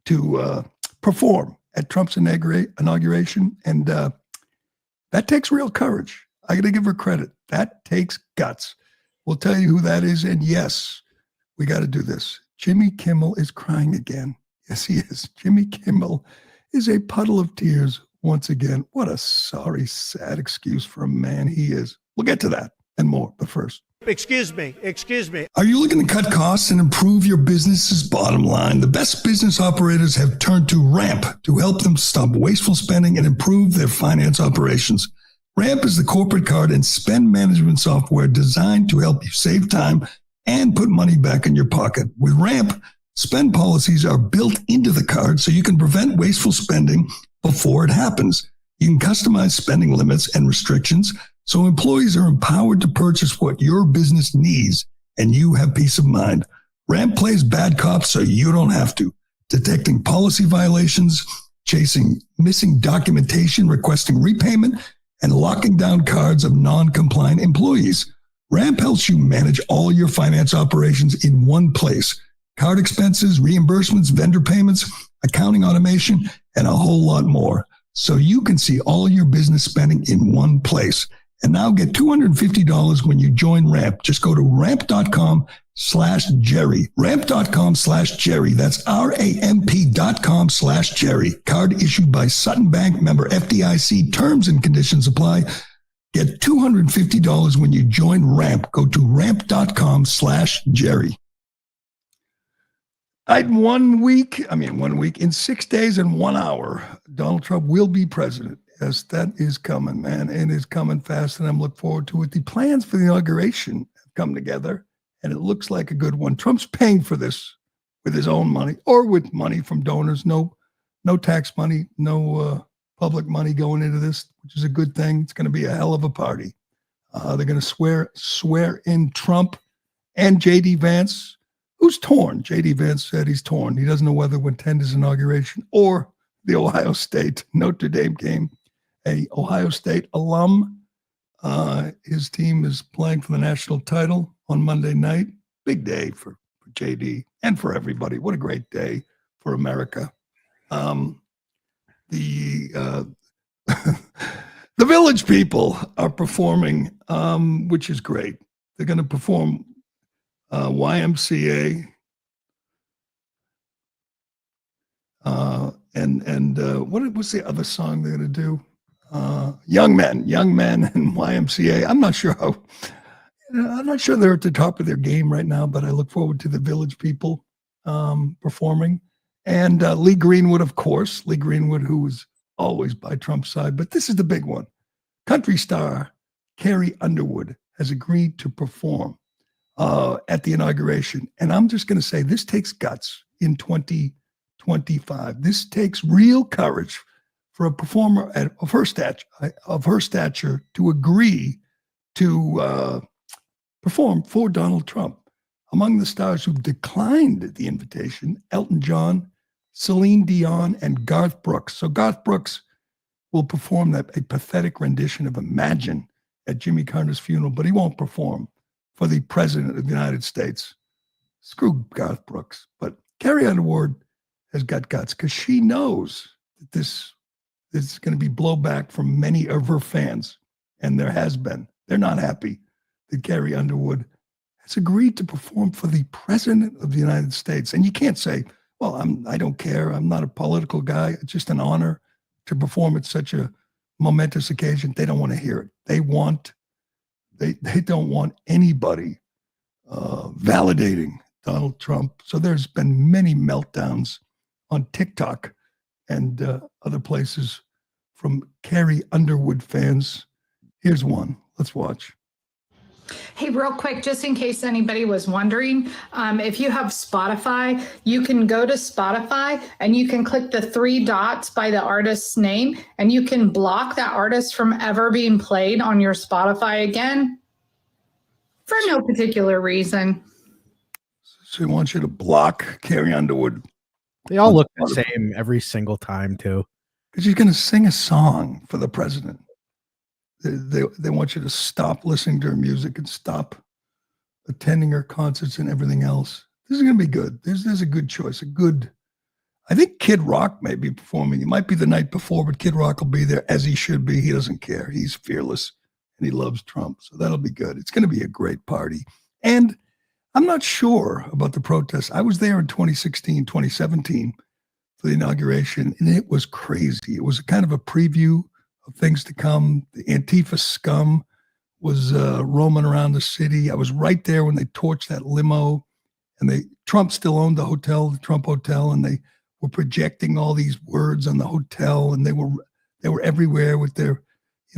[SPEAKER 2] to perform at Trump's inauguration. And that takes real courage. I got to give her credit. That takes guts. We'll tell you who that is. And yes, we got to do this. Jimmy Kimmel is crying again. Yes, he is. Jimmy Kimmel is a puddle of tears once again. What a sorry, sad excuse for a man he is. We'll get to that and more, but first.
[SPEAKER 8] Excuse me.
[SPEAKER 2] Are you looking to cut costs and improve your business's bottom line? The best business operators have turned to Ramp to help them stop wasteful spending and improve their finance operations. Ramp is the corporate card and spend management software designed to help you save time and put money back in your pocket. With Ramp, spend policies are built into the card so you can prevent wasteful spending before it happens. You can customize spending limits and restrictions so employees are empowered to purchase what your business needs and you have peace of mind. Ramp plays bad cop so you don't have to. Detecting policy violations, chasing missing documentation, requesting repayment, and locking down cards of non-compliant employees. Ramp helps you manage all your finance operations in one place. Card expenses, reimbursements, vendor payments, accounting automation, and a whole lot more. So you can see all your business spending in one place. And now get $250 when you join Ramp. Just go to ramp.com/Gerry. Ramp.com/Gerry. That's RAMP.com/Gerry. Card issued by Sutton Bank, member FDIC. Terms and conditions apply. Get $250 when you join Ramp. Go to ramp.com/Gerry. In 6 days and 1 hour, Donald Trump will be president. Yes, that is coming, man. And it's coming fast, and I'm looking forward to it. The plans for the inauguration have come together, and it looks like a good one. Trump's paying for this with his own money or with money from donors. No tax money, no public money going into this, which is a good thing. It's going to be a hell of a party. They're going to swear in Trump and J.D. Vance, who's torn. J.D. Vance said he's torn. He doesn't know whether to attend his inauguration or the Ohio State Notre Dame game. A Ohio State alum. His team is playing for the national title on Monday night. Big day for JD and for everybody. What a great day for America. The Village People are performing, which is great. They're going to perform YMCA. What's the other song they're going to do? Young Men and YMCA. I'm not sure they're at the top of their game right now, but I look forward to the Village People performing. And Lee Greenwood, of course. Lee Greenwood, who was always by Trump's side. But this is the big one. Country star Carrie Underwood has agreed to perform at the inauguration. And I'm just going to say this takes guts in 2025. This takes real courage for a performer of her stature to agree to perform for Donald Trump. Among the stars who declined the invitation, Elton John, Celine Dion, and Garth Brooks. So Garth Brooks will perform a pathetic rendition of Imagine at Jimmy Carter's funeral, but he won't perform for the President of the United States. Screw Garth Brooks. But Carrie Underwood has got guts because she knows that this is going to be blowback from many of her fans, and there has been. They're not happy that Carrie Underwood has agreed to perform for the President of the United States. And you can't say, well, I don't care. I'm not a political guy. It's just an honor to perform at such a momentous occasion. They don't want to hear it. They don't want anybody validating Donald Trump. So there's been many meltdowns on TikTok and other places from Carrie Underwood fans. Here's one. Let's watch.
[SPEAKER 8] Hey, real quick, just in case anybody was wondering, if you have Spotify, you can go to Spotify and you can click the 3 dots by the artist's name, and you can block that artist from ever being played on your Spotify again for no particular reason.
[SPEAKER 2] So he wants you to block Carrie Underwood.
[SPEAKER 7] They all look the same every single time, too.
[SPEAKER 2] Because she's going to sing a song for the president. They want you to stop listening to her music and stop attending her concerts and everything else. This is going to be good. There's a good choice. I think Kid Rock may be performing. It might be the night before, but Kid Rock will be there as he should be. He doesn't care. He's fearless and he loves Trump. So that'll be good. It's going to be a great party. And I'm not sure about the protests. I was there in 2016, 2017 for the inauguration, and it was crazy. It was kind of a preview of things to come. The Antifa scum was roaming around the city. I was right there when they torched that limo, and Trump still owned the hotel, the Trump Hotel, and they were projecting all these words on the hotel, and they were everywhere with their,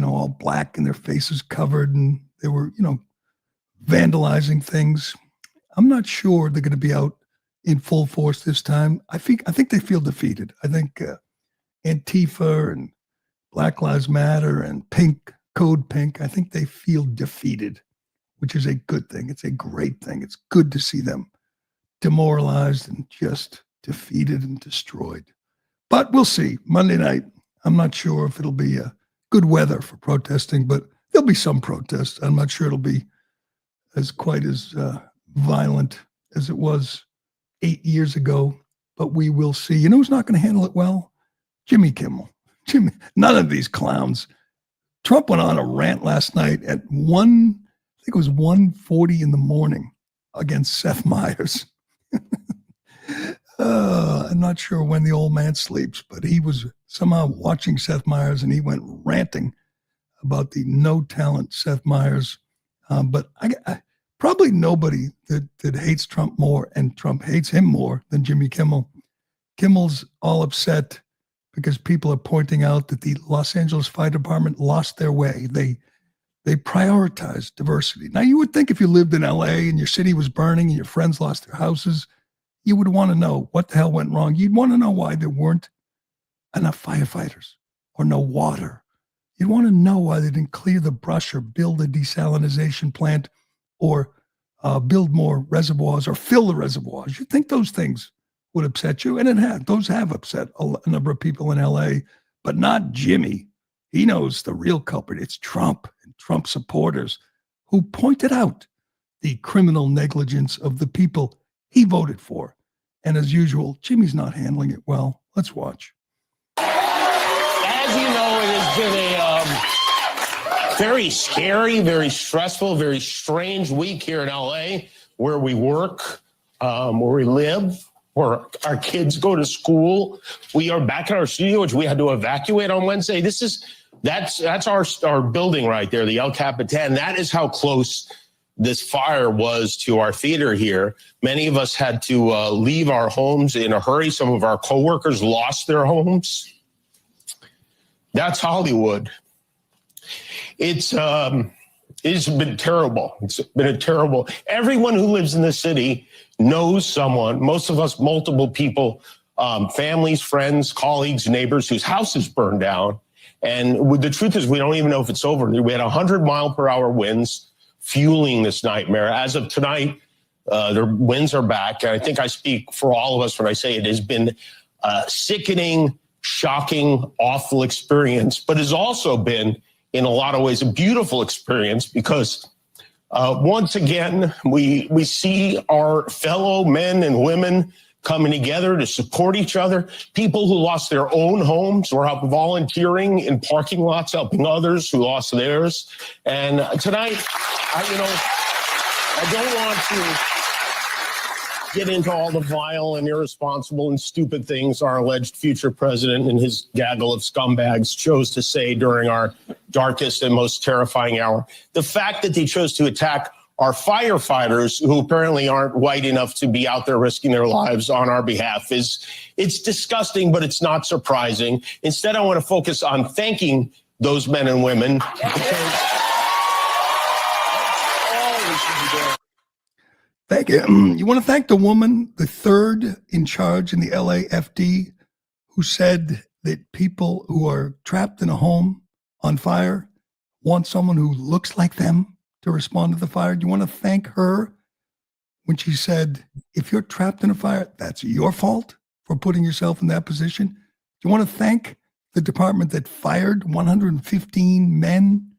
[SPEAKER 2] all black and their faces covered, and they were, vandalizing things. I'm not sure they're going to be out in full force this time. I think they feel defeated. I think Antifa and Black Lives Matter and Code Pink, I think they feel defeated, which is a good thing. It's a great thing. It's good to see them demoralized and just defeated and destroyed. But we'll see. Monday night, I'm not sure if it'll be good weather for protesting, but there'll be some protests. I'm not sure it'll be quite as violent as it was 8 years ago, but we will see. You know who's not going to handle it well? Jimmy Kimmel. None of these clowns. Trump went on a rant last night at 1:40 in the morning against Seth Meyers. I'm not sure when the old man sleeps, but he was somehow watching Seth Meyers and he went ranting about the no talent Seth Meyers. But I probably nobody that hates Trump more and Trump hates him more than Jimmy Kimmel. Kimmel's all upset because people are pointing out that the Los Angeles Fire Department lost their way. They prioritized diversity. Now, you would think if you lived in LA and your city was burning and your friends lost their houses, you would want to know what the hell went wrong. You'd want to know why there weren't enough firefighters or no water. You'd want to know why they didn't clear the brush or build a desalinization plant or build more reservoirs or fill the reservoirs. You'd think those things would upset you, and those have upset a number of people in LA, but not Jimmy. He knows the real culprit. It's Trump and Trump supporters who pointed out the criminal negligence of the people he voted for. And as usual, Jimmy's not handling it well. Let's watch.
[SPEAKER 9] As you know, it has been a very scary, very stressful, very strange week here in LA, where we work, where we live, where our kids go to school. We are back in our studio, which we had to evacuate on Wednesday. That's our building right there, the El Capitan. That is how close this fire was to our theater here. Many of us had to leave our homes in a hurry. Some of our coworkers lost their homes. That's Hollywood. It's It's been terrible. It's been a terrible. Everyone who lives in the city knows someone, most of us, multiple people, families, friends, colleagues, neighbors whose houses burned down. And the truth is, we don't even know if it's over. We had 100-mile-per-hour winds fueling this nightmare. As of tonight, the winds are back. And I think I speak for all of us when I say it has been a sickening, shocking, awful experience, but has also been, in a lot of ways, a beautiful experience because once again, we see our fellow men and women coming together to support each other. People who lost their own homes were out volunteering in parking lots, helping others who lost theirs. And tonight, I don't want to get into all the vile and irresponsible and stupid things our alleged future president and his gaggle of scumbags chose to say during our darkest and most terrifying hour. The fact that they chose to attack our firefighters, who apparently aren't white enough to be out there risking their lives on our behalf, it's disgusting, but it's not surprising. Instead, I want to focus on thanking those men and women.
[SPEAKER 2] Thank you. You want to thank the woman, the third in charge in the LAFD, who said that people who are trapped in a home on fire want someone who looks like them to respond to the fire. Do you want to thank her when she said, if you're trapped in a fire, that's your fault for putting yourself in that position? Do you want to thank the department that fired 115 men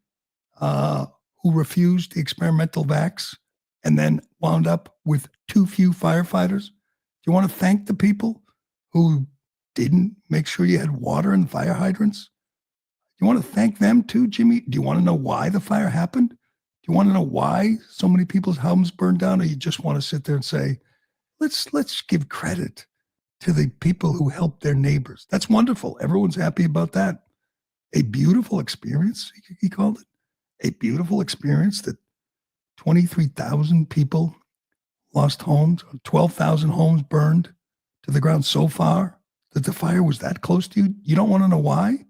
[SPEAKER 2] who refused the experimental vax and then wound up with too few firefighters? Do you want to thank the people who didn't make sure you had water in the fire hydrants? Do you want to thank them too, Jimmy? Do you want to know why the fire happened? Do you want to know why so many people's homes burned down? Or you just want to sit there and say, let's give credit to the people who helped their neighbors? That's wonderful. Everyone's happy about that. A beautiful experience, he called it. A beautiful experience that 23,000 people lost homes, 12,000 homes burned to the ground so far that the fire was that close to you. You don't want to know why?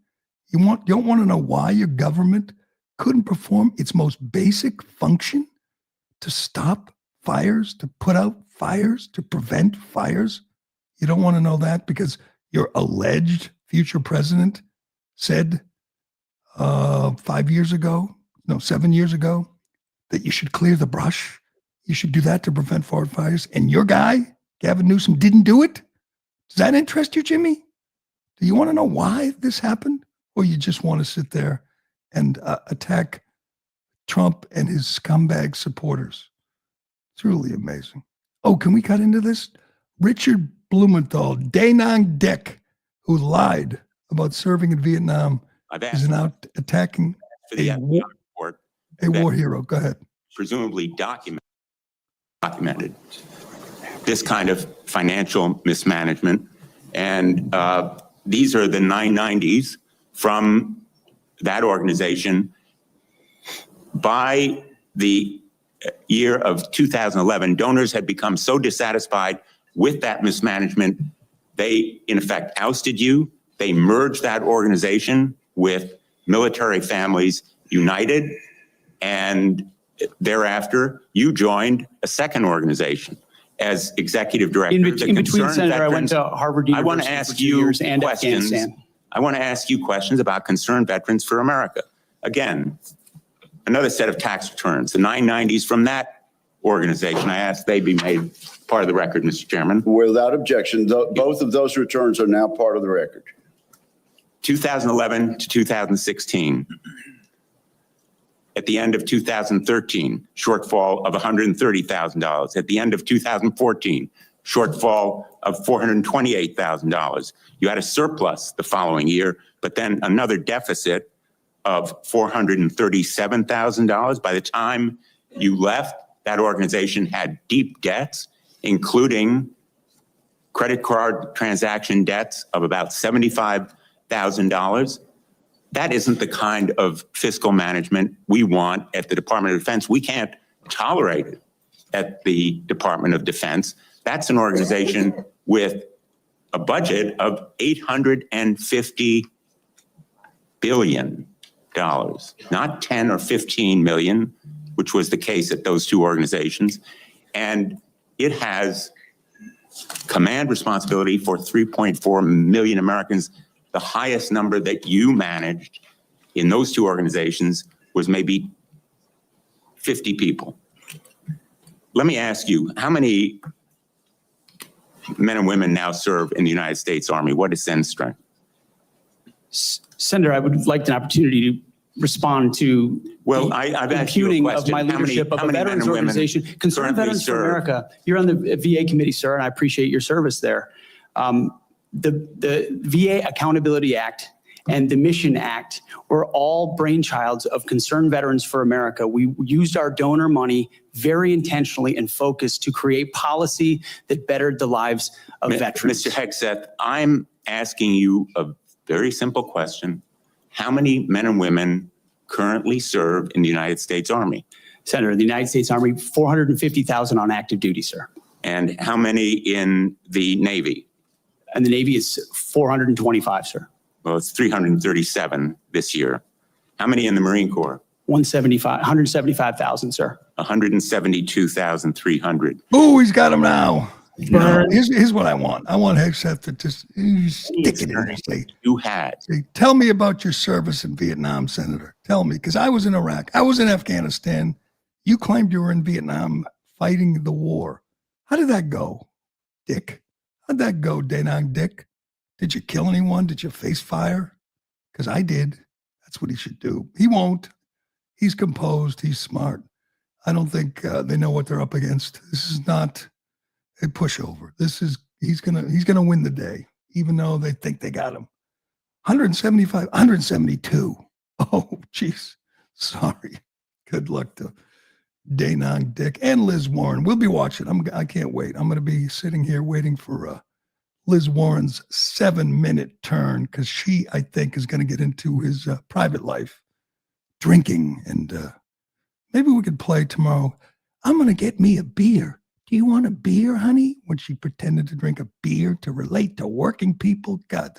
[SPEAKER 2] You don't want to know why your government couldn't perform its most basic function to stop fires, to put out fires, to prevent fires? You don't want to know that because your alleged future president said 7 years ago, that you should clear the brush. You should do that to prevent forest fires. And your guy, Gavin Newsom, didn't do it? Does that interest you, Jimmy? Do you want to know why this happened? Or you just want to sit there and attack Trump and his scumbag supporters? It's really amazing. Oh, can we cut into this? Richard Blumenthal, Da Nang Dek, who lied about serving in Vietnam, is now attacking a war hero. Go ahead.
[SPEAKER 10] Presumably documented this kind of financial mismanagement. And these are the 990s from that organization. By the year of 2011, donors had become so dissatisfied with that mismanagement, they in effect ousted you. They merged that organization with Military Families United, and thereafter you joined a second organization as executive director.
[SPEAKER 11] In between, Senator, I went to Harvard University.
[SPEAKER 10] I want to ask you questions. I want to ask you questions about Concerned Veterans for America. Again, another set of tax returns, the 990s from that organization. I ask they be made part of the record, Mr. Chairman.
[SPEAKER 12] Without objection, both of those returns are now part of the record.
[SPEAKER 10] 2011 to 2016. At the end of 2013, shortfall of $130,000. At the end of 2014, shortfall of $428,000. You had a surplus the following year, but then another deficit of $437,000. By the time you left, that organization had deep debts, including credit card transaction debts of about $75,000. That isn't the kind of fiscal management we want at the Department of Defense. We can't tolerate it at the Department of Defense. That's an organization with a budget of $850 billion. not 10 or 15 million, which was the case at those two organizations. And it has command responsibility for 3.4 million Americans. The highest number that you managed in those two organizations was maybe 50 people. Let me ask you, how many men and women now serve in the United States Army? What is Sen's strength?
[SPEAKER 11] Senator, I would like an opportunity to respond to
[SPEAKER 10] I've asked you a
[SPEAKER 11] imputing
[SPEAKER 10] question.
[SPEAKER 11] of my leadership of a veterans organization. Concerned Veterans for America, you're on the VA committee, sir, and I appreciate your service there. The VA Accountability Act and the Mission Act were all brainchilds of Concerned Veterans for America. We used our donor money very intentionally and focused to create policy that bettered the lives of veterans.
[SPEAKER 10] Mr. Hegseth, I'm asking you a very simple question. How many men and women currently serve in the United States Army?
[SPEAKER 11] Senator, the United States Army, 450,000 on active duty, sir.
[SPEAKER 10] And how many in the Navy?
[SPEAKER 11] And the Navy is 425, sir.
[SPEAKER 10] Well, it's 337 this year. How many in the Marine Corps?
[SPEAKER 11] 175,000, sir.
[SPEAKER 10] 172,300.
[SPEAKER 2] Oh, he's got him now. No, here's what I want. I want Hegseth to just stick it in and say, tell me about your service in Vietnam, Senator. Tell me, because I was in Iraq. I was in Afghanistan. You claimed you were in Vietnam fighting the war. How did that go, Dick? How'd that go, Da Nang Dick? Did you kill anyone? Did you face fire? Because I did. That's what he should do. He won't. He's composed. He's smart. I don't think they know what they're up against. This is not a pushover. He's gonna win the day, even though they think they got him. 175, 172. Oh, jeez. Sorry. Good luck to Da Nang Dick and Liz Warren. We'll be watching. I can't wait. I'm going to be sitting here waiting for Liz Warren's 7-minute turn, because she, I think, is going to get into his private life, drinking, and maybe we could play tomorrow. I'm going to get me a beer. Do you want a beer, honey? When she pretended to drink a beer to relate to working people. God,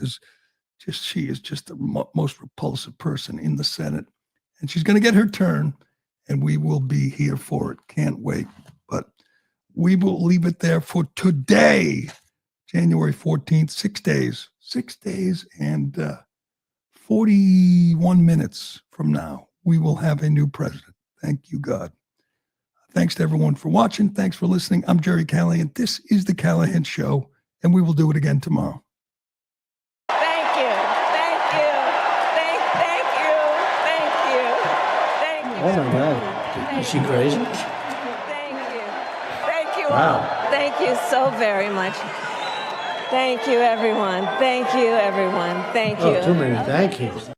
[SPEAKER 2] she is just the most repulsive person in the Senate. And she's going to get her turn, and we will be here for it. Can't wait. But we will leave it there for today, January 14th, 6 days. 6 days and 41 minutes from now, we will have a new president. Thank you, God. Thanks to everyone for watching. Thanks for listening. I'm Gerry Callahan. This is The Callahan Show, and we will do it again tomorrow.
[SPEAKER 13] Thank you. Thank you. Thank you. Thank you. Thank you.
[SPEAKER 14] Oh, my God. Is she crazy?
[SPEAKER 13] Thank you. Thank you.
[SPEAKER 14] Wow.
[SPEAKER 13] Thank you so very much. Thank you, everyone. Thank you, everyone. Thank you.
[SPEAKER 14] Oh, too many thank yous.